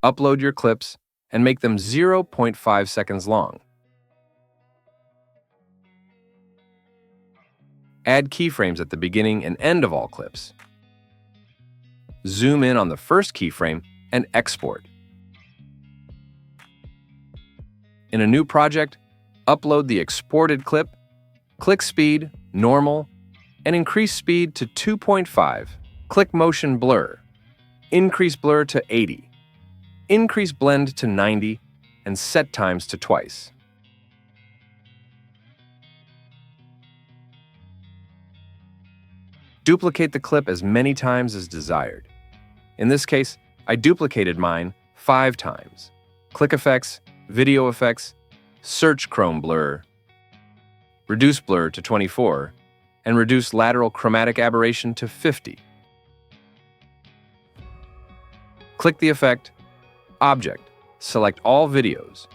Upload your clips and make them 0.5 seconds long. Add keyframes at the beginning and end of all clips. Zoom in on the first keyframe and export. In a new project, upload the exported clip, click Speed, Normal, and increase speed to 2.5. Click Motion Blur. Increase blur to 80. Increase blend to 90, and set times to twice. Duplicate the clip as many times as desired. In this case, I duplicated mine 5 times. Click Effects, Video Effects, search Chrome Blur, reduce blur to 24, and reduce lateral chromatic aberration to 50. Click the effect, Object, select all videos.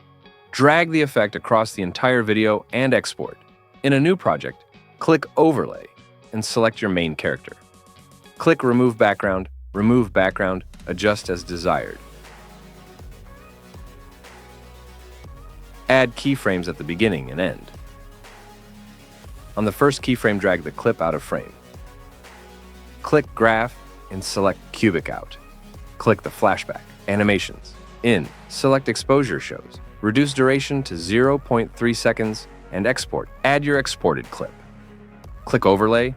Drag the effect across the entire video and export. In a new project, click Overlay and select your main character. Click Remove Background, adjust as desired. Add keyframes at the beginning and end. On the first keyframe, drag the clip out of frame. Click Graph and select Cubic Out. Click the flashback, Animations. In, select Exposure Shows. Reduce duration to 0.3 seconds and export. Add your exported clip. Click Overlay,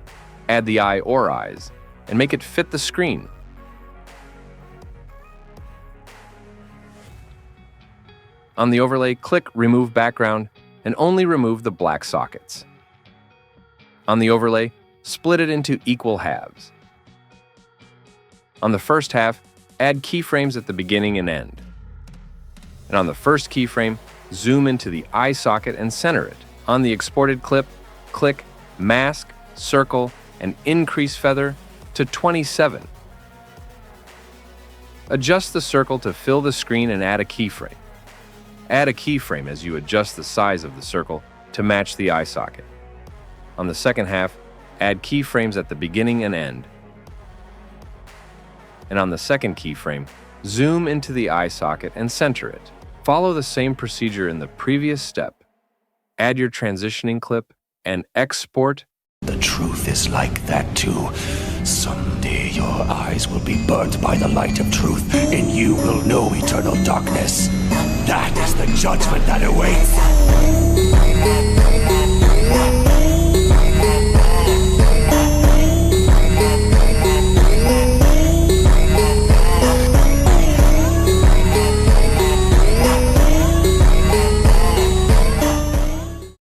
add the eye or eyes, and make it fit the screen. On the overlay, click Remove Background and only remove the black sockets. On the overlay, split it into equal halves. On the first half, add keyframes at the beginning and end. And on the first keyframe, zoom into the eye socket and center it. On the exported clip, click Mask, Circle, and Increase Feather to 27. Adjust the circle to fill the screen and add a keyframe. Add a keyframe as you adjust the size of the circle to match the eye socket. On the second half, add keyframes at the beginning and end. And on the second keyframe, zoom into the eye socket and center it. Follow the same procedure in the previous step. Add your transitioning clip and export. The truth is like that too. Someday your eyes will be burnt by the light of truth, and you will know eternal darkness. That is the judgment that awaits.